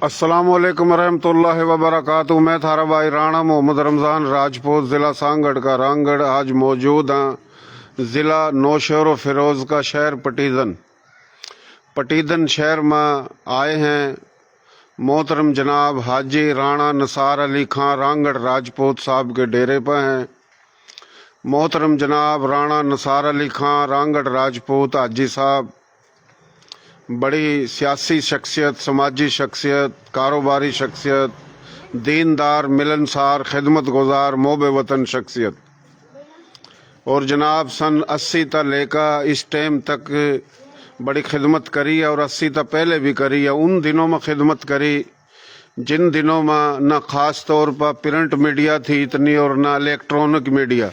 अस्सलाम वालेकुम रहमतुल्लाहि व बरकातुहू। मैं थारा भाई राणा मोहम्मद रमज़ान राजपूत, ज़िला सांगड़ का रामगढ़। आज मौजूद हैं ज़िला नौशहर फ़िरोज़ का शहर पटीदन शहर में आए हैं मोहतरम जनाब हाजी राणा निसार अली खां रामगढ़ राजपूत साहब के डेरे पर हैं। मोहतरम जनाब राणा निसार अली खां रामगढ़ राजपूत हाजी साहब बड़ी सियासी शख्सियत, समाजी शख्सियत, कारोबारी शख्सियत, दीनदार, मिलनसार, खिदमत गुजार, मोहब वतन शख्सियत। और जनाब सन 80 तक लेकर इस टाइम तक बड़ी खिदमत करी है और 80 तक पहले भी करी है। उन दिनों में खिदमत करी जिन दिनों में न ख़ास तौर पर प्रिंट मीडिया थी इतनी और न इलेक्ट्रॉनिक मीडिया।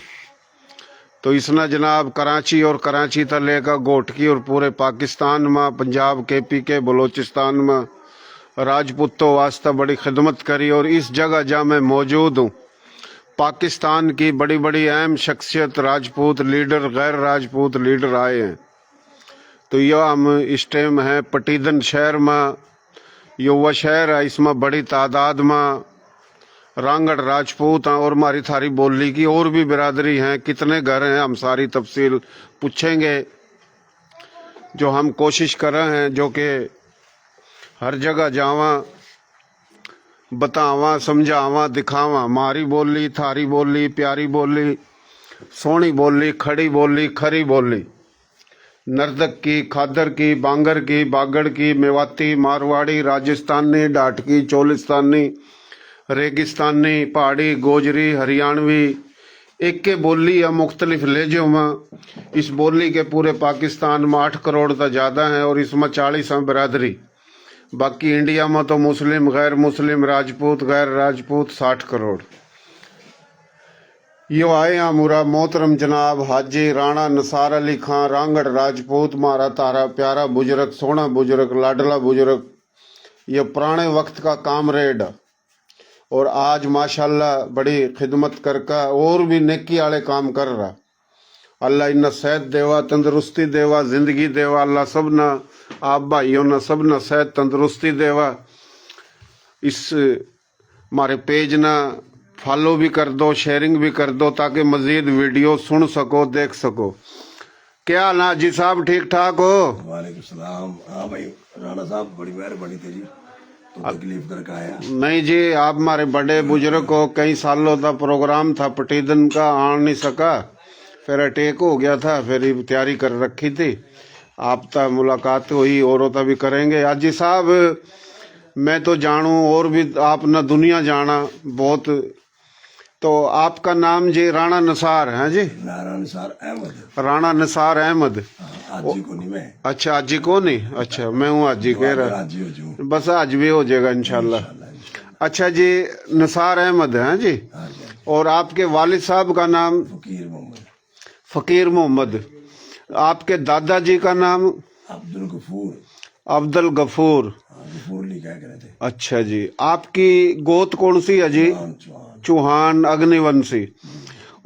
तो इसने जनाब कराची और कराची तक लेकर गोटकी और पूरे पाकिस्तान में, पंजाब, KPK, बलोचिस्तान में राजपूतों वास्ते बड़ी खिदमत करी। और इस जगह जहाँ मैं मौजूद हूँ, पाकिस्तान की बड़ी बड़ी अहम शख्सियत, राजपूत लीडर, गैर राजपूत लीडर आए हैं। तो यह हम इस टाइम हैं पटीदन शहर में। ये वह शहर है, इसमें बड़ी तादाद में रामगढ़ राजपूत हैं और हमारी थारी बोली की और भी बिरादरी हैं। कितने घर हैं हम सारी तफसील पूछेंगे, जो हम कोशिश कर रहे हैं, जो कि हर जगह जावा, बतावा, समझावा, दिखावा। हमारी बोली, थारी बोली, प्यारी बोली, सोहनी बोली, खड़ी बोली, खरी बोली, नर्दक की, खादर की, बांगर की, बागड़ की, मेवाती, मारवाड़ी, राजस्थानी, डाटकी, चोलिस्तानी, रेगिस्तानी, पहाड़ी, गोजरी, हरियाणवी, एक के बोली या मुख्तलिफ लहजों में। इस बोली के पूरे पाकिस्तान में 8 करोड़ तक ज़्यादा हैं और इसमें 40 हैं बिरादरी। बाकी इंडिया में तो मुस्लिम, गैर मुस्लिम, राजपूत, गैर राजपूत 60 करोड़। यो आए हैं मुरा मोहतरम जनाब हाजी राणा निसार अली खां रामगढ़ राजपूत, मारा तारा प्यारा बुजुर्ग, सोना बुजुर्ग, लाडला बुजुर्ग। ये पुराने वक्त का कामरेड और आज माशाल्लाह बड़ी खिदमत करके और भी नेकी वाले काम कर रहा। अल्लाह इन्ना सेहत देवा, तंदुरुस्ती देवा, जिंदगी देवा। अल्लाह सब ना आप भाइयों ना सब ना सेहत तंदुरुस्ती देवा। इस हमारे पेज ना फॉलो भी कर दो, शेयरिंग भी कर दो, ताकि मजीद वीडियो सुन सको, देख सको। क्या हाल है जी साहब, ठीक ठाक हो? वालेकुम सलाम। हाँ भाई राणा साहब, बड़ी मेहरबानी थी जी, तो तकलीफ करके आया। नहीं जी, आप हमारे बड़े बुजुर्ग हो। कई सालों का प्रोग्राम था पटीदन का, आ नहीं सका, फिर अटैक हो गया था, फिर तैयारी कर रखी थी। आप तक मुलाकात हुई, औरों तक भी करेंगे। हाजी साहब मैं तो जानूं और भी आप न दुनिया जाना बहुत। तो आपका नाम जी राणा निसार है जी? राणा निसार अहमद। राणा निसार अहमद। आजी को नहीं मैं। अच्छा आजी को नहीं? अच्छा मैं हूँ आजी कह रहा। आजी हो जो। बस आज भी हो जाएगा इंशाल्लाह। अच्छा जी, निसार अहमद हैं जी। और आपके वालिद साहब का नाम? फकीर मोहम्मद। फकीर मोहम्मद। आपके दादाजी का नाम? अब्दुल गफूर। अब्दुल गफूर। गफूर लिखा करे थे। अच्छा जी, आपकी गोत कौन सी है जी? चौहान अग्निवंशी।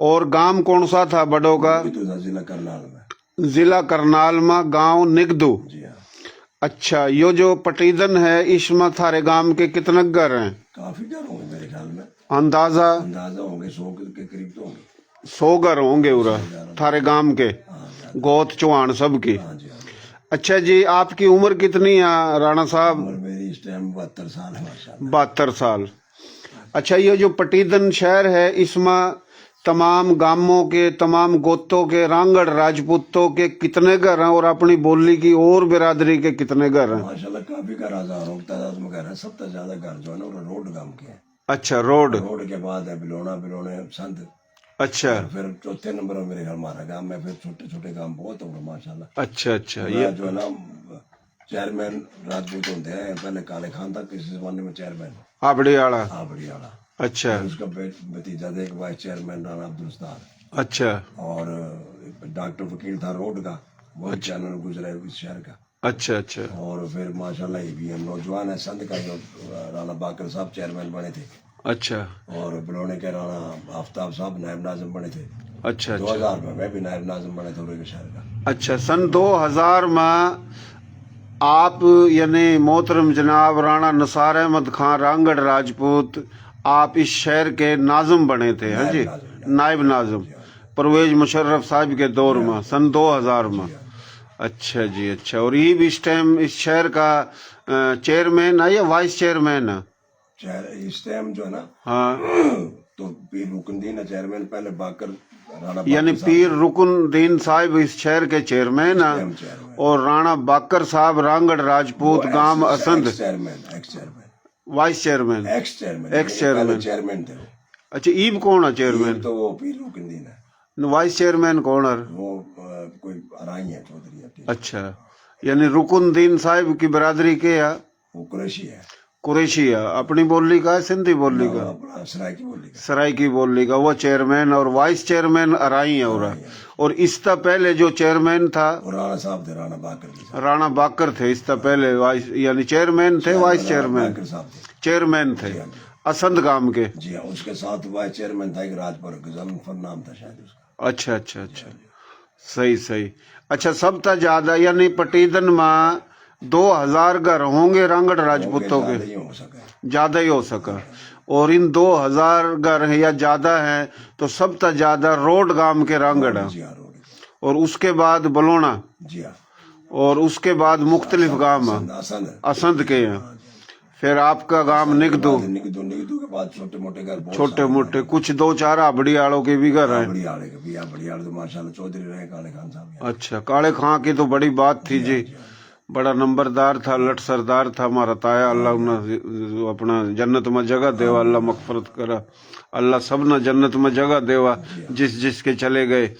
और गांव कौन सा था बड़ों का? जिला करनाल में। जिला करनाल में गांव निगदू। जी हाँ। अच्छा, ये जो पटीदन है इसमें थारे गांव के कितने घर हैं? काफी घर होंगे मेरे ख्याल में। अंदाजा होंगे 100 के करीब तो होंगे। 100 घर होंगे उरा थारे गांव के, गोत चौहान सब की। अच्छा जी, आपकी उम्र कितनी है राणा साहब? मेरी इस टाइम 72 साल है माशाल्लाह। 72 साल। अच्छा, ये जो पटीदन शहर है इसमें तमाम गांवों के, तमाम गोतों के, रामगढ़ राजपूतों के कितने घर हैं और अपनी बोली की और बिरादरी के कितने घर हैं? माशाल्लाह काफी घर, हजारों की तादाद में घर है। सबसे ज्यादा घर जो है ना वो रोड गांव के हैं। अच्छा, रोड के बाद है बिलोना, बिलोने संत। अच्छा, फिर चौथे नंबर में मेरे घर हमारा गांव में, फिर छोटे छोटे गांव बहुत होंगे माशाल्लाह। अच्छा अच्छा। ये जो है ना चेयरमैन राजपूत होते हैं, पहले काले खान था किसी जमाने में चेयरमैन। आबड़ी आड़ा। आबड़ी आड़ा। अच्छा। उसका भतीजा एक वाइस चेयरमैन राणा अब्दुल सत्तार। अच्छा। और डॉक्टर वकील था रोड का, वो चैनल गुजरा है इस शहर का। अच्छा अच्छा। और फिर माशाल्लाह ये भी नौजवान है संत का, जो राणा बाकर साहब चेयरमैन बने थे। अच्छा। और बिलोने के राणा आफ्ताब साहब नायब नाजिम बने थे। अच्छा। 2000 में मैं भी नायब नाजिम बने थे के शहर का। अच्छा, सन 2000 में آپ یعنی محترم جناب رانا نثار احمد خان رانگڑ راجپوت آپ اس شہر کے ناظم بنے تھے ہاں جی، نائب ناظم پرویز مشرف صاحب کے دور میں سن 2000 میں. اچھا جی اچھا. اور یہ بھی اس ٹائم اس شہر کا چیئرمین ہے یا وائس چیئرمین ہے؟ اس ٹائم جو ہے نا ہاں تو پیر رکن الدین چیئرمین، پہلے باقر رانا یعنی پیر رکن الدین صاحب اس شہر کے چیئرمین ہیں اور رانا باقر صاحب رانگڑ راجپوت گام اسند وائس چیئرمین ایکس چیئرمین تھے. اچھا ایب کون ہے چیئرمین؟ تو وہ پیر رکن الدین ہے. وائس چیئرمین کون ہے؟ وہ کوئی ارائی ہے چودھری. اچھا یعنی رکن الدین صاحب کی برادری کے ہے؟ وہ قریشی ہے. قریشی ہے. اپنی بولی کا ہے سندھی بولی کا؟ اپنا سرائکی بولی کا. سرائکی بولی کا. وہ چیئرمین اور وائس چیئرمین ارائی ہے. اور اس سے پہلے جو چیئرمین تھا رانا صاحب تھے، رانا باقر تھے. رانا باقر تھے اس سے پہلے وائس یعنی چیئرمین تھے، وائس چیئرمین چیئرمین تھے اسند گام کے. جی ہاں. اس کے ساتھ وائس چیئرمین تھا ایک راجپور غضنفر نام تھا شاید اس کا. اچھا اچھا اچھا صحیح صحیح. اچھا سب تا زیادہ یعنی پٹیدن میں 2000 گھر ہوں گے رانگڑ راجپوتوں کے؟ زیادہ ہی ہو سکا. اور ان 2000 گھر ہیں یا زیادہ ہیں تو سب تا زیادہ روڈ گام کے رانگڑ ہیں اور اس کے بعد بلونا اور اس کے بعد مختلف گام ہیں اسند کے ہیں. پھر آپ کا گام نگدو کے بعد چھوٹے موٹے گھر، چھوٹے موٹے کچھ 2-4 آبڑی آڑوں کے بھی گھر ہیں. بڑی آڑے تو ماشاءاللہ چودھری رہے کالے خان صاحب. اچھا کالے خان کی تو بڑی بات تھی جی، بڑا نمبردار تھا، لٹ سردار تھا ہمارا تایا. اللہ انہیں اپنا جنت میں جگہ دیوا، اللہ مغفرت کرا، اللہ سب نے جنت میں جگہ دیوا جس کے چلے گئے.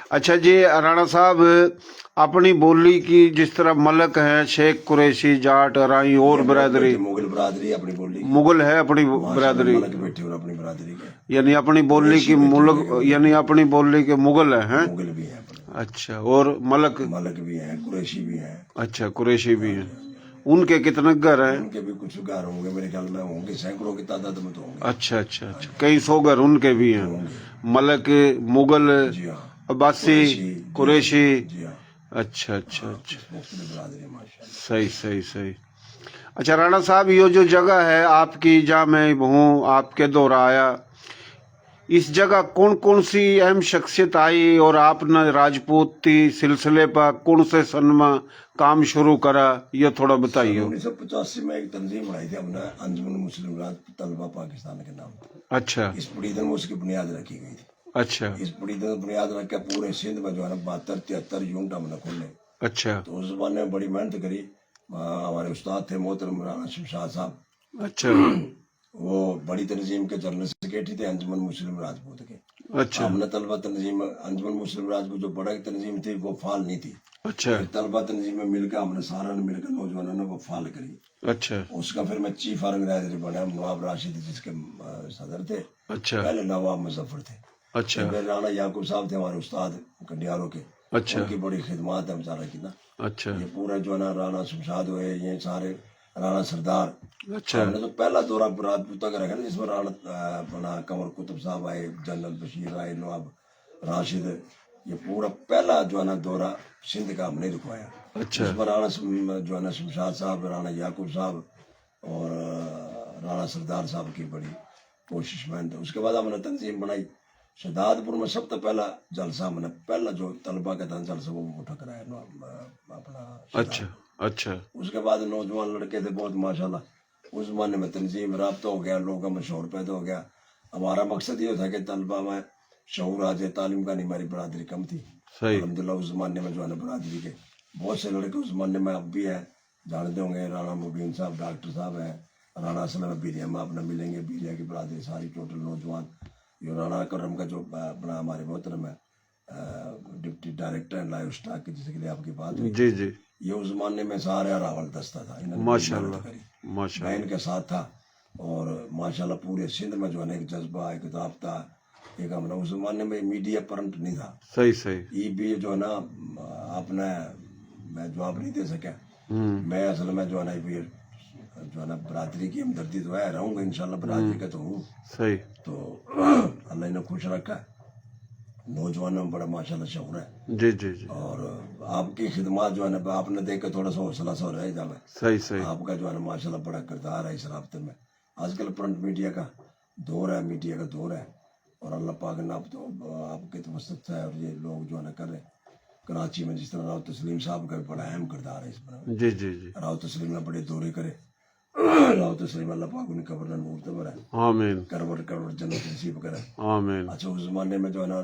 اچھا جی رانا صاحب اپنی بولی کی جس طرح ملک ہیں شیخ قریشی جاٹ ارائی اور برادری مغل برادری اپنی بولی مغل ہے اپنی برادری بیٹھے اور اپنی برادری کے یعنی اپنی بولی کی ملک یعنی اپنی بولی کے مغل ہیں. مغل بھی ہیں. اچھا اور ملک بھی ہیں، قریشی بھی ہیں. اچھا قریشی بھی ہیں. ان کے کتنے گھر ہیں؟ ان کے بھی کچھ گھر ہوں گے میرے خیال میں، ہوں گے سینکڑوں کی تعداد میں تو ہوں گے. اچھا اچھا اچھا کئی 100 گھر ان کے بھی ہیں. ملک مغل جی ہاں، عباسی قریشی. جی ہاں. اچھا اچھا اچھا مختلف برادری ماشاءاللہ. صحیح صحیح صحیح. اچھا رانا صاحب یہ جو جگہ ہے آپ کی جہاں میں ہوں آپ کے دور آیا، اس جگہ کون کون سی اہم شخصیت آئی اور آپ نے راجپوتی سلسلے پر کون سے سن میں کام شروع کرا یہ تھوڑا بتائیے. 1985 میں ایک تنظیم بنائی تھی ہم نے، انجمن مسلم راجپوت طلبہ پاکستان کے نام. اچھا اس پڑیدن میں اس کی بنیاد رکھی گئی تھی. اچھا اس پڑیدن بنیاد رکھ کے پورے سندھ میں جو ہے نا 72-73 یونٹ ہم نے کھولے. اچھا تو اس زمانے میں بڑی محنت کری. ہمارے استاد تھے محترم رانا شمشاد صاحب. اچھا وہ بڑی تنظیم کے جنرل سیکریٹری تھے انجمن مسلم راجپوت کے. اچھا ہم نے طلبہ تنظیم انجمن مسلم راجپوت جو بڑا تنظیم تھی وہ فعال نہیں تھی. اچھا طلبہ تنظیم میں مل کے ہم نے سارا مل کر نوجوانوں نے وہ فعال کری. اچھا اس کا پھر میں چیف آرگنائزر بنا. نواب راشد جس کے صدر تھے، اچھا پہلے نواب مظفر تھے. اچھا پھر رانا یعقوب صاحب تھے ہمارے استاد کنڈیاروں کے. اچھا ان کی بڑی خدمات ہے بیچارہ کی نا. اچھا یہ پورا جو ہے نا رانا شمشاد ہوئے، یہ سارے رانا سردار. اچھا ہم نے تو پہلا دورہ راجپوتہ کا رکھا نا جس میں رانا اپنا قمر قطب صاحب آئے، جنرل بشیر آئے، نواب راشد. یہ پورا پہلا جو ہے نا دورہ سندھ کا ہم نے رکوایا. اچھا اس میں رانا جو ہے نا شمشاد صاحب، رانا یعقوب صاحب اور رانا سردار صاحب کی بڑی کوشش میں تھا. اس کے بعد ہم نے تنظیم بنائی شہداد پور میں. سب سے پہلا جلسہ ہم نے پہلا جو طلبہ کا تھا جلسہ وہ اٹھا کرایا اپنا. اچھا اچھا اس کے بعد نوجوان لڑکے تھے بہت ماشاءاللہ. اس زمانے میں تنظیم رابطہ ہو گیا، لوگوں میں شعور پیدا ہو گیا. ہمارا مقصد یہ تھا کہ طلبہ میں شعور آ جائے. تعلیم کا نہیں، ہماری برادری کم تھی. الحمدللہ اس زمانے میں جو ہے نا برادری کے بہت سے لڑکے اس زمانے میں اب بھی ہیں، جانتے ہوں گے. رانا مبین صاحب ڈاکٹر صاحب ہیں، رانا اسلم بیریا میں اپنا ملیں گے. بیریا کی برادری ساری ٹوٹل نوجوان. یہ رانا کرم کا جو اپنا ہمارے محترم ہے ڈپٹی ڈائریکٹر ہے لائف اسٹاک کی، جس کے لیے آپ کی بات ہوئی. جی جی یہ اس زمانے میں سارے راول دستہ تھا. ماشاءاللہ ماشاءاللہ. میں ان کے ساتھ تھا اور ماشاءاللہ پورے سندھ میں جو ہے نا ایک جذبہ، ایک رابطہ، ایک ہم نے. اس زمانے میں میڈیا پرنٹ نہیں تھا. صحیح صحیح. یہ بھی جو ہے نا آپ نے میں جواب نہیں دے سکا. میں اصل میں جو ہے نا یہ جو ہے نا برادری کی ہمدردی تو ہے، رہوں گا انشاءاللہ برادری کا تو ہوں. صحیح. تو اللہ نے خوش رکھا. नौजवानों में बड़ा माशाल्लाह शौक है। जी जी जी, और आपकी खिदमत जो है ना आपने देख के थोड़ा सा हौसला सा रह जाए। सही सही, आपका जो है ना माशाल्लाह बड़ा किरदार है इस रास्ते में। आजकल प्रिंट मीडिया का दौर है, मीडिया का दौर है, और अल्लाह पाक ने आप तो आपके तो वसत है, और ये लोग जो है ना कर रहे हैं। कराची में जिस तरह राव तस्लीम साहब का भी बड़ा अहम किरदार है इस पर। जी जी जी, राव तस्लीम ने बड़े दौरे करे। राव तस्लीम अल्लाह पाक उनकी कब्र में नूर तबर है, आमीन करवट करवट जन्नत नसीब करे। आमीन, अच्छा, उस जमाने में जो है ना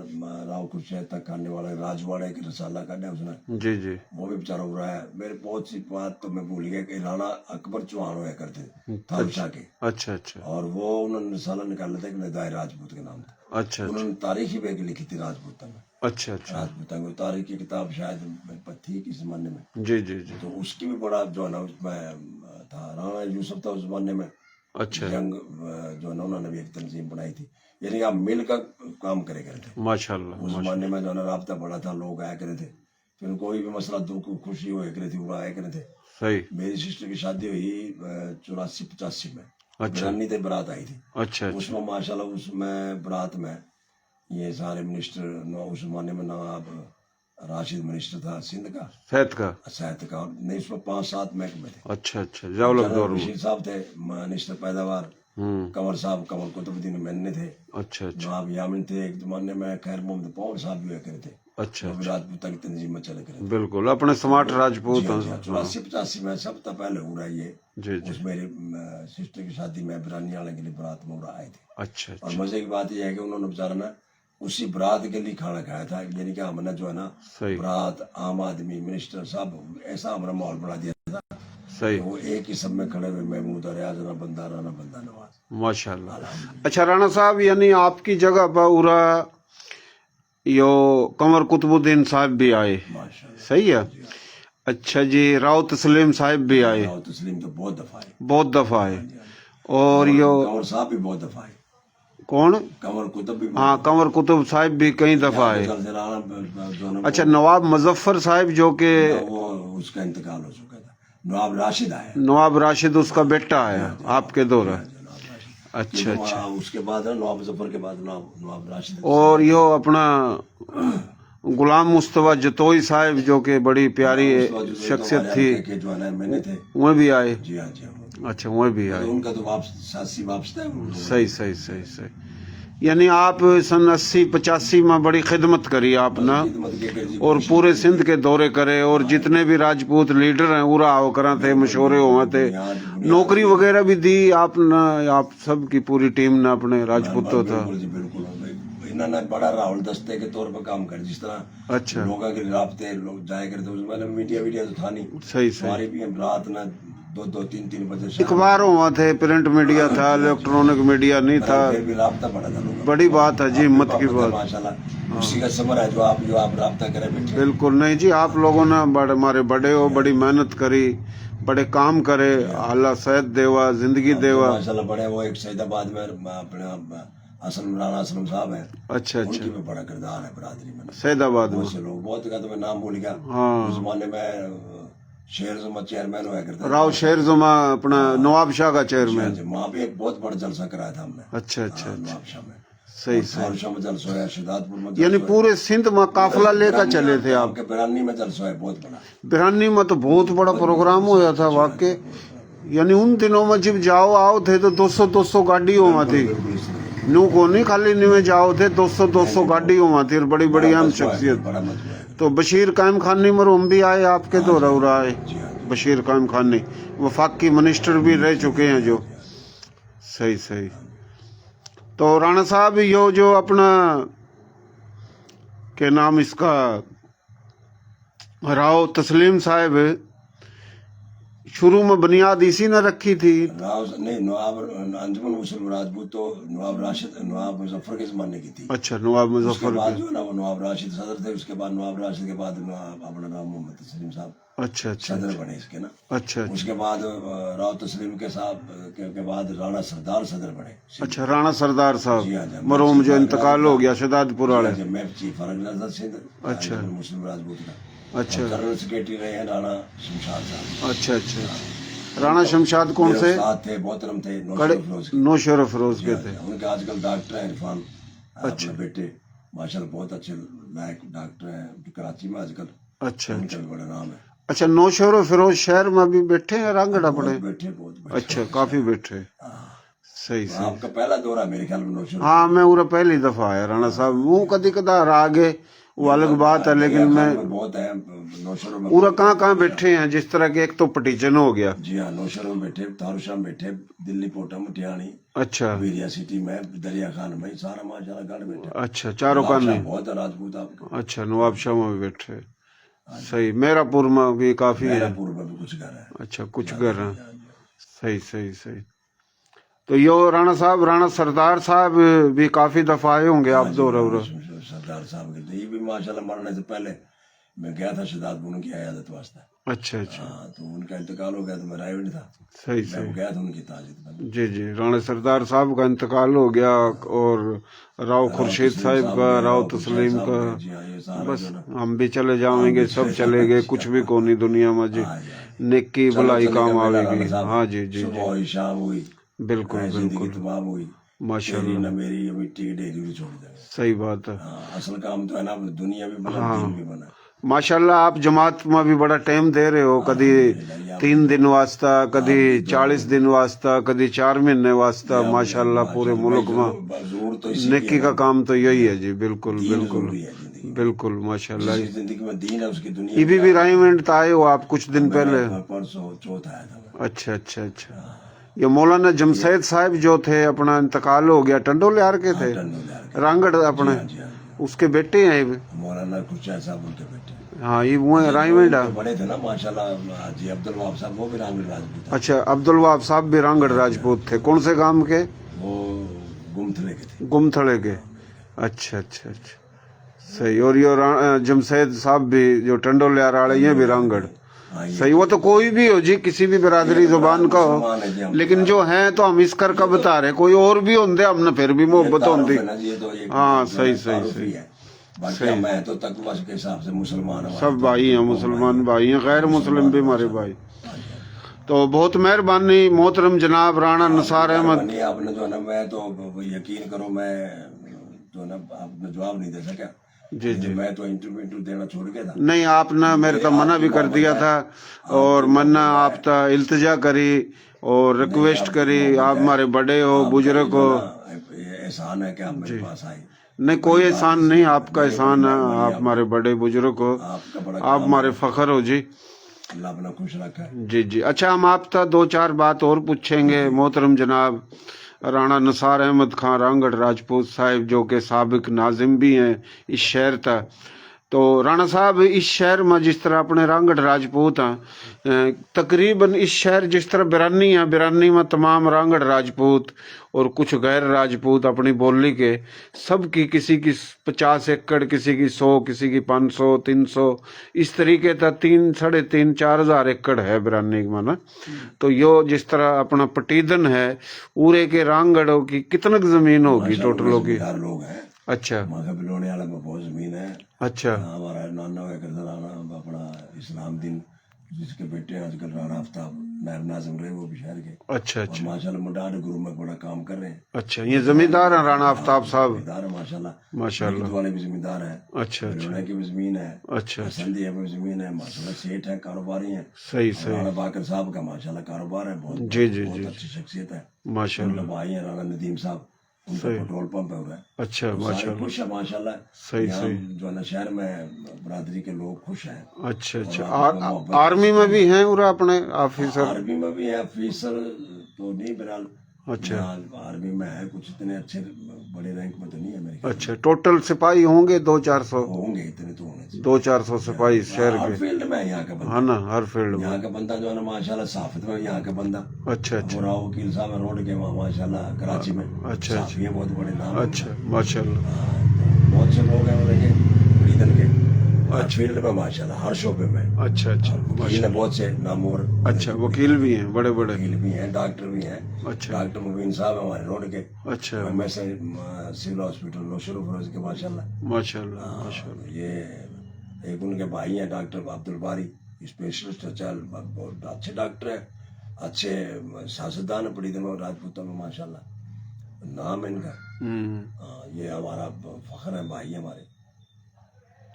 राव खुर्शीद तक खाने वाला राजवाड़े की रसाला काटा उसने, जी जी, वो भी बेचारा हो रहा है। मेरे बहुत सी बात तो मैं भूल गया कि राणा अकबर चौहान हुआ करते थालशाह के, अच्छा अच्छा और वो उन्होंने रसाला निकाला था कि निदाए राजपूत के नाम था। अच्छा उन्होंने तारीख ही बेग लिखी थी राजपूता में। अच्छा अच्छा, राजपूता की तारीख की किताब शायद मेरे पास थी किस जमाने में, जी जी जी, तो उसकी भी बड़ा जो है ना उसमें था। राणा यूसुफ था उस जमाने में, अच्छा, जंग जो है ना उन्होंने भी एक तंजीम बनाई थी, यानी आप मिल कर काम करे करते थे। माशाल्लाह उस जमाने में जो है ना राब्ता बड़ा था, लोग आया करे थे, फिर कोई भी मसला दुख खुशी हो करे थी वो आया करे थे। सही, मेरी सिस्टर की शादी हुई 84-85 में, अच्छा बिरानी से बारात आई थी। अच्छा अच्छा, उसमें माशाल्लाह उसमें बारात में ये सारे मिनिस्टर, उस जमाने में नवाब राशिद मिनिस्टर था सिंध का, फैत का, सैयद का, और नहीं उसमें 5-7 महकमे थे। अच्छा अच्छा, जवालक जनरल दौर में, बशीर साहब थे मिनिस्टर पैदावार, कंवर साहब कंवर कुतुबुद्दीन मेनन थे, अच्छा अच्छा नवाब यामिन थे एक जमाने में, खैर मोहम्मद पौर साहब भी हुआ करे थे, अच्छा, वो भी राजपूता की तंजीम में चले करे थे। बिल्कुल अपने स्मार्ट राजपूत हैं। 84-85 में सब तो पहले हो रहा है ये। जी जी, उस मेरी सिस्टर की शादी में बिरानी आने के लिए बारात में आए थे। अच्छा और अच्छा, मजे की बात यह है कि उन्होंने बेचारा ना उसी बारात के लिए खाना खाया था, यानी कि हमने जो है ना सही बारात आम आदमी मिनिस्टर सब ऐसा हमारा माहौल बना दिया था, सही, वो एक ही सब में खड़े हुए महमूद रियाज ना बंदा राना बंदा नवाज। माशाल्लाह। अच्छा राणा साहब, यानी आपकी जगह पर उरा यो कंवर कुतुबुद्दीन साहब भी आए, माशाल्लाह, सही है। अच्छा जी, राव तस्लीम साहब भी आए, राव तस्लीम तो बहुत दफा है, बहुत दफा आए, और यो कंवर साहब भी बहुत दफा है, कौन, कंवर कुतुब भी हाँ कंवर कुतुब साहब भी कई दफा आए। राणा अच्छा, नवाब मुजफ्फर साहब जो के, वो उसका इंतकाल हो चुका था। नवाब राशिद आया, नवाब राशिद उसका बेटा आया आपके दौरा, नवाब राशिद। अच्छा अच्छा, उसके बाद है नवाब मुजफ्फर के बाद नवाब राशिद। और यो अपना गुलाम मुस्तफा जतोई साहब जो के बड़ी प्यारी शख्सियत थी, के जो है ना मैंने थे, वो भी आए, जी हाँ जी हाँ। अच्छा वो भी आए, उनका तो वापस था। सही सही सही सही, यानी आप सन 80-85 में बड़ी खिदमत करी आप ना, और पूरे सिंध के दौरे करे, और जितने भी राजपूत लीडर हैं उरा आओ करा थे, मशवरे हुआ थे, नौकरी वगैरह भी दी आप ना, आप सब की पूरी टीम ने अपने राजपूतों था। बिल्कुल जी बिल्कुल, इन्होंने बड़ा राहुल दस्ते के तौर पर काम कर, जिस तरह अच्छा, लोगों के राब्ते लोग जाया करते उस मैंने मीडिया तो था नहीं, सही सही, हमारी भी रात ना 2-3 बजे अखबार हुआ थे, प्रिंट मीडिया था, इलेक्ट्रॉनिक मीडिया नहीं था, फिर भी राब्ता बड़ा था लोगों का। बड़ी बात है जी, हिम्मत की बात, माशाल्लाह उसी का समर है जो आप राब्ता करे बैठे। बिल्कुल नहीं जी, आप लोगों ने बड़े हमारे बड़े हो, बड़ी मेहनत करी, बड़े काम करे, अल्लाह सेहत देवा, जिंदगी देवा, माशाल्लाह बड़े। वो एक सैदाबाद में अपने असलम राणा असलम साहब है, अच्छा अच्छा, उनकी भी बड़ा किरदार है बरादरी में। सैदाबाद में, बहुत से लोग, बहुत का तो मैं नाम भूल गया। हाँ, उस जमाने में शेर जुमा चेयरमैन हुआ करता था। राव शेर जुमा अपना नवाब शाह का चेयरमैन, वहाँ पे एक बहुत बड़ा जलसा कराया था हमने। अच्छा अच्छा, नवाब शाह में सही सही, शाह में जलसा है, शिदातपुर में यानी पूरे सिंध में काफिला लेकर चले थे आप। आपके बिरानी में जलसा है बहुत बड़ा। बिरानी में तो बहुत बड़ा प्रोग्राम होया था वाकई, यानी उन दिनों में जब जाओ आओ थे तो 200 गाड़ी हुआ थी, नू को नहीं खाली में जाओ थे, 200 गाड़ी हुआ थी, और बड़ी बड़ी अहम शख्सियत। बड़ा मजबूत है। तो बशीर कायम खानी मरहूम भी आए आपके दौरा उरा आए, बशीर कायम खानी वफाकी मिनिस्टर भी रह चुके हैं जो, सही सही। तो राणा साहब यो जो अपना के नाम इसका राव तस्लीम साहब शुरू में बुनियाद इसी ने रखी थी, नहीं नवाब अंजुमन मुस्लिम राजपूत तो नवाब राशिद नवाब मुजफ्फर के जमाने की थी। अच्छा, नवाब उसके मुजफ्फर बाद के, जो ना वो नवाब राशिद सदर थे, उसके बाद नवाब राशिद के बाद अपना नाम मोहम्मद तस्लीम साहब अच्छा अच्छा सदर बने इसके ना। अच्छा उसके बाद राव तस्लीम के साहब के बाद राणा सरदार सदर बने। अच्छा, राणा सरदार जी हाँ जी, साहब मरहूम जो इंतकाल हो गया शहदादपुर वाले, मैं चीफ ऑर्गेनाइजर सिंध अच्छा मुस्लिम राजपूत का, अच्छा जनरल सेक्रेटरी रहे हैं राणा शमशाद साहब। अच्छा अच्छा, राणा शमशाद कौन से, साथ थे मोहतरम थे कड़े नौशर अफरोज के थे, उनके आजकल डॉक्टर हैं इरफान अपने बेटे, माशाल्लाह बहुत अच्छे लायक डॉक्टर हैं कराची में आजकल, अच्छा उनका भी बड़ा नाम है। अच्छा। नौशहर फिरोज शहर में भी बैठे हैं रांगड़ अपने? बहुत बैठे। अच्छा, काफी बैठे। हाँ। सही तो सही। आपका पहला दौरा मेरे ख्याल में नौशहर? हाँ, मैं उरा पहली दफा आया राणा साहब। मुँह कदी कदार आगे, वो अलग बात है, लेकिन मैं बहुत है नौशहर में। पूरा कहाँ बैठे हैं, जिस तरह के एक तो पटीचन हो गया। जी हाँ, नौशहर में बैठे, तारुशा में बैठे, दिल्ली पोटा मुठियाणी, अच्छा वीरिया सिटी में, दरिया खान में, सारा माशाल्लाह गढ़ बैठे। अच्छा, चारों का नहीं? बहुत है राजपूत आपके। अच्छा, नवाबशाह में भी बैठे। सही। मेरापुर में भी काफी है। मेरापुर में भी कुछ घर है। अच्छा, कुछ घर है। सही सही सही। तो यो राणा साहब, राणा सरदार साहब भी काफी दफा आए होंगे आप दौरा उरा? सरदार साहब के ये भी माशाल्लाह मरने से पहले मैं गया था शहजादपुर उनकी आयादत वास्ते। अच्छा अच्छा। हाँ, तो उनका इंतकाल हो गया तो मैं रायगढ़ था। सही मैं सही। गया था उनकी ताजियत में। जी जी, राणा सरदार साहब का इंतकाल हो गया, और राव खुर्शीद साहब का, राव तस्लीम का। जी हाँ, ये सारा बस जो ना, हम भी चले जाएंगे, सब चले गए, कुछ भी कोनी दुनिया में जी। नेकी भलाई काम आवेगी। हाँ जी जी सुबह जी, हुई, शाम हुई, बिल्कुल जिंदगी बिल्कुल, तमाम हुई, माशाल्लाह। मेरी न मेरी ये मिट्टी की ढेरी भी छोड़ देंगे। सही बात है। हाँ, असल काम तो है ना, दुनिया भी बना, दीन भी बना। माशाल्लाह, आप जमात में भी बड़ा टाइम दे रहे हो। कदी 3 दिन वास्ता, कदी 40 दिन वास्ता, कदी 4 महीने वास्ता। माशाल्लाह, पूरे मुल्क में जरूर तो इसी नेकी का काम तो यही है जी। बिल्कुल दीन बिल्कुल जरूरी है जिंदगी। बिल्कुल, माशाल्लाह। जिसकी जिंदगी में दीन है उसकी दुनिया। ये भी राइमेंट आए हो आप कुछ दिन पहले? परसों चौथ आया था मैं। अच्छा अच्छा अच्छा। ये मौलाना जमशेद साहब जो थे, अपना इंतकाल हो गया, टंडोलियार के थे, रांगड़ अपने, उसके बेटे हैं ये भी। मौलाना खुर्शीद साहब उनके बेटे। हाँ, ये वो है राइमेंट। बड़े थे ना माशाल्लाह जी, अब्दुल वहाब साहब वो भी रांगड़ राजपूत। अच्छा, अब्दुल वहाब साहब भी रांगड़ राजपूत थे। कौन से गांव के? वो गुमथले के थे। गुमथड़े के। अच्छा अच्छा अच्छा, सही। और ये जमशेद साहब भी जो टंडोलियार वाले, ये भी रांगड़। सही। वो तो कोई भी हो जी, किसी भी बिरादरी जुबान का हो, लेकिन जो है तो हम इस कर का बता रहे, कोई और भी होंगे हमने फिर भी मोहब्बत होती। हाँ, सही सही सही। बाकी मैं तो तकवा के हिसाब से मुसलमान हूं। सब भाई हैं, मुसलमान भाई हैं, गैर मुस्लिम भी हमारे भाई। तो बहुत मेहरबानी मोहतरम जनाब राणा निसार अहमद। आपने जो है ना, मैं तो यकीन करो, मैं जो ना आपने जवाब नहीं दे सका। जी जी, मैं तो इंटरव्यू देना छोड़ गया था। नहीं, आपने मेरे तो मना भी कर दिया था, और मना आप तो इल्तिजा करी और रिक्वेस्ट करी। आप हमारे बड़े हो, बुजुर्ग हो। एहसान है कि आप मेरे पास आए। नहीं, कोई एहसान नहीं, आपका एहसान है। आप हमारे बड़े बुजुर्ग हो, आपका बड़ा आप हमारे फखर हो जी। अल्लाह अपना खुश रखा है। जी जी। अच्छा, हम आप तक 2-4 बात और पूछेंगे। मोहतरम जनाब राणा निसार अहमद खान रांगड़ राजपूत साहिब, जो कि साबिक नाजिम भी हैं इस शहर तक। तो राणा साहब, इस शहर में जिस तरह अपने रांगड़ राजपूत हैं, तकरीबन इस शहर जिस तरह बिरानी है, बिरानी में तमाम रांगड़ राजपूत और कुछ गैर राजपूत अपनी बोली के, सबकी किसी की 50 एकड़, किसी की 100, किसी की 500, 300, इस तरीके का 3, 3.5, 4,000 एकड़ है बिरानी में ना। तो यो जिस तरह अपना पटीदन है, उरे के रांगड़ों की कितनी जमीन होगी टोटल होगी? लोग हैं। अच्छा, माँ बिलोने वाला में बहुत जमीन है। अच्छा। हमारा नाना करता राना अपना इस्लाम दिन, जिसके बेटे आजकल राणा आफ्ताब नायब नाजिम रहे, वो भी शहर के। अच्छा अच्छा, माशाल्लाह मुडाड गुरु में बड़ा काम कर रहे हैं। अच्छा, ये जमींदार है राणा आफ्ताब साहब? जमींदार है माशाल्लाह। माशाल्लाह। वाले भी जमींदार है। अच्छा अच्छा, बिलोने की भी जमीन है। अच्छा, संधिया में भी जमीन है माशाल्लाह। सेठ है, कारोबारी है। सही सही। राणा बाकर साहब का माशाल्लाह कारोबार है, बहुत जी जी बहुत जी, अच्छी शख्सियत है। माशाल्लाह। भाई है राणा नदीम साहब, उनका पेट्रोल पंप है उधर। अच्छा, माशाल्लाह। खुश है माशाल्लाह। सही यहाँ सही। जो है ना, शहर में बरादरी के लोग खुश हैं। अच्छा अच्छा। आर्मी में भी हैं उरा अपने ऑफिसर? आर्मी में भी है ऑफिसर तो नहीं, बहरहाल। अच्छा आर्मी में है, कुछ इतने अच्छे बड़े रैंक में तो नहीं है मेरे ख्याल अच्छा। टोटल सिपाही होंगे 200-400? में। होंगे इतने तो होने चाहिए। 200-400 सिपाही शहर हर के? फील्ड में है यहाँ का बंदा। हाँ ना, हर फील्ड में। यहाँ का बंदा जो है ना माशाल्लाह, साफत में यहाँ का बंदा। अच्छा अच्छा और वकील साहब है रोड के वहाँ माशाल्लाह, कराची में। अच्छा साफी है, बहुत बड़े नाम है। अच्छा, माशाल्लाह। बहुत से लोग हैं उनके फरीदन के। फील्ड में माशाल्लाह, हर शोबे में। अच्छा अच्छा, वकील है बहुत से नामवर। अच्छा, वकील भी हैं बड़े बड़े? वकील भी हैं, डॉक्टर भी हैं। अच्छा डॉक्टर मुबीन साहब है हमारे रोड के। अच्छा, मैं से सिविल हॉस्पिटल नौशरो फरोज के माशाल्लाह। माशाल्लाह माशाल्लाह। ये एक उनके भाई हैं डॉक्टर अब्दुल बारी, स्पेशलिस्ट, अच्छा बहुत अच्छे डॉक्टर है, अच्छे सियासतदान है पड़ी दिन राजपूतों में माशाल्लाह। नाम है इनका। ये हमारा फख्र है, भाई हमारे।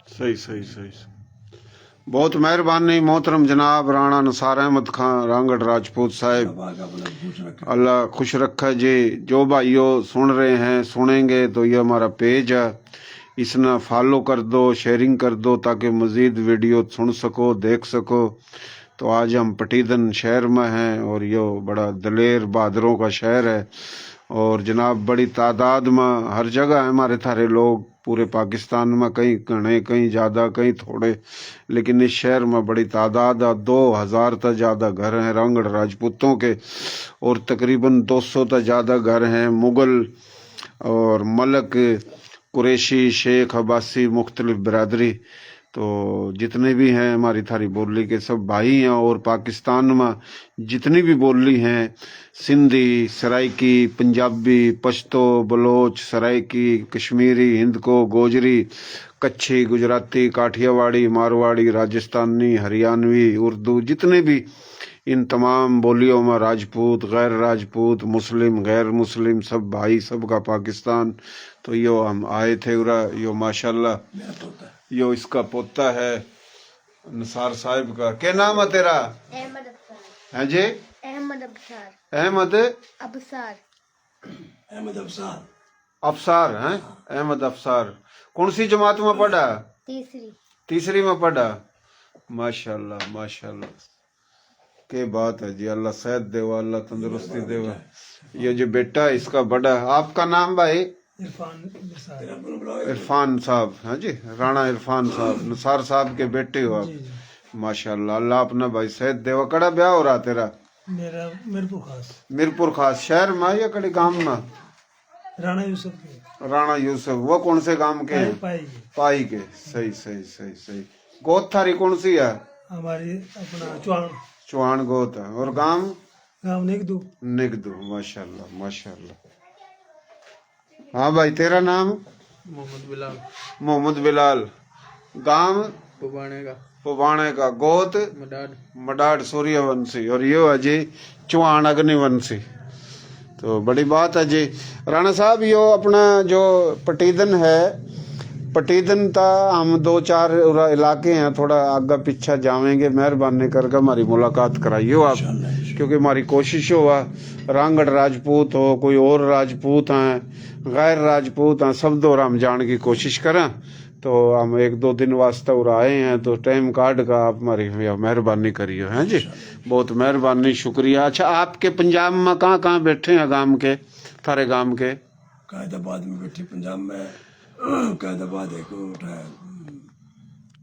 सही सही सही बहुत मेहरबानी मोहतरम जनाब राणा निसार अहमद खान रांगड़ राजपूत साहब, पाक अपना खुश रखे। अल्लाह खुश रखे जी। जो भाइयों सुन रहे हैं सुनेंगे तो ये हमारा पेज है, इसना फॉलो कर दो, शेयरिंग कर दो ताकि मज़ीद वीडियो सुन सको, देख सको। तो आज हम पटीदन शहर में हैं और ये बड़ा दलेर बहादुरों का शहर है और जनाब बड़ी तादाद में हर जगह है हमारे थारे लोग, पूरे पाकिस्तान में कहीं घने कहीं ज़्यादा कहीं थोड़े, लेकिन इस शहर में बड़ी तादाद है। 2000 तक ज़्यादा घर हैं रांगड़ राजपूतों के और तकरीबन 200 तक ज़्यादा घर हैं मुग़ल और मलक, कुरैशी, शेख, अब्बासी, मुख्तलिफ बिरादरी। तो जितने भी हैं हमारी थारी बोली के सब भाई हैं और पाकिस्तान में जितनी भी बोली हैं, सिंधी, सराइकी, पंजाबी, पश्तो, बलोच, सराइकी, कश्मीरी, हिंदको, गोजरी, कच्छी, गुजराती, काठियावाड़ी, मारवाड़ी, राजस्थानी, हरियाणवी, उर्दू, जितने भी इन तमाम बोलियों में राजपूत, गैर राजपूत, मुस्लिम, गैर मुस्लिम, सब भाई, सबका पाकिस्तान। तो यो हम आए थे उरा, यो माशाल्लाह मेरा पोता यो इसका पोता है निसार साहब का। क्या नाम है तेरा? अहमद अबसार। है जी? अहमद अबसार। अहमद अबसार। अहमद अफसार। अफसार हैं? अहमद अफसार। कौन सी जमात में पढ़ा? तीसरी। तीसरी में पढ़ा। माशाल्लाह माशाल्लाह, के बात है जी। अल्लाह सेहत देवा, अल्लाह तंदुरुस्ती देवा। ये जो बेटा है इसका बड़ा। आपका नाम भाई? इरफान साहब। हाँ जी, राणा इरफान साहब, निसार साहब के बेटे हो आप। माशाल्लाह, अल्लाह अपना भाई सेहत देवा। कड़ा ब्याह हो रहा तेरा? मेरा मीरपुर खास। मीरपुर खास शहर में या कड़ी गांव में? राणा यूसुफ के। राणा यूसुफ। वो कौन से गांव के हैं? पाई के। पाई के। सही सही सही सही। गोत थारी कौन सी है? हमारी अपना चौहान। चौहान गोत है। और गांव? गाँव निगदू। निगदू। माशाल्लाह माशाल्लाह। हाँ भाई, तेरा नाम? मोहम्मद बिलाल। मोहम्मद बिलाल। गांव? पुबाणे का। गोत? मडाड सूर्यवंशी। और ये है जी चौहान अग्निवंशी। तो बड़ी बात है जी। राणा साहब, यो अपना जो पटीदन है, पटीदन था हम 2-4 इलाके हैं, थोड़ा आगे पीछा जावेंगे, मेहरबानी करके हमारी मुलाकात कराइयो आप, क्योंकि हमारी कोशिश हुआ रांगड़ राजपूत हो, कोई और राजपूत हैं, गैर राजपूत हैं, सब दो हम जान की कोशिश करें। तो हम 1-2 दिन वास्ते उर आए हैं, तो टाइम कार्ड का आप हमारी मेहरबानी करियो। हैं जी, बहुत मेहरबानी, शुक्रिया। अच्छा, आपके पंजाब में कहाँ बैठे हैं गांव के, थारे गांव के? कायदाबाद में बैठे पंजाब में। कायदाबाद एक उठाया,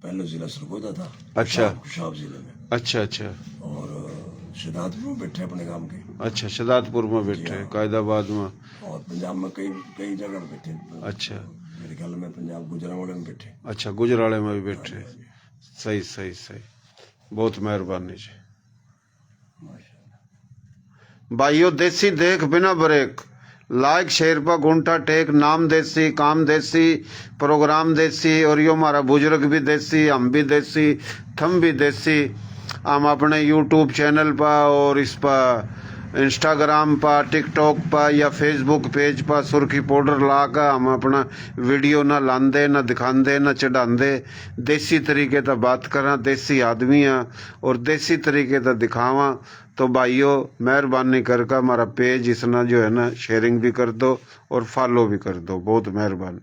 पहले जिला सरगोदा था। अच्छा। खुशाब जिले में। अच्छा अच्छा। और शदादपुर में बैठे अपने गांव के। अच्छा, शदादपुर में बैठे, कायदाबाद में। और पंजाब में कई जगह बैठे। अच्छा, मेरे ख्याल में पंजाब गुजरावाड़े में बैठे। अच्छा, गुजराले में भी बैठे। सही सही सही, बहुत मेहरबानी जी। भाइयों, देसी देख बिना ब्रेक, लाइक शेयर पर घंटा टेक, नाम देसी, काम देसी, प्रोग्राम देसी, और यो हमारा बुजुर्ग भी देसी, हम भी देसी, थम भी देसी। हम अपने यूट्यूब चैनल पर और इस पर इंस्टाग्राम पर, टिकटॉक पर या फेसबुक पेज पर सुर्खी पाउडर ला कर हम अपना वीडियो ना लांदे, ना दिखांदे, ना चढ़ांदे। देसी तरीके से बात करा, देसी आदमी हैं और देसी तरीके से दिखावा। तो भाइयों, मेहरबानी करके हमारा पेज इसना जो है ना शेयरिंग भी कर दो और फॉलो भी कर दो, बहुत मेहरबानी।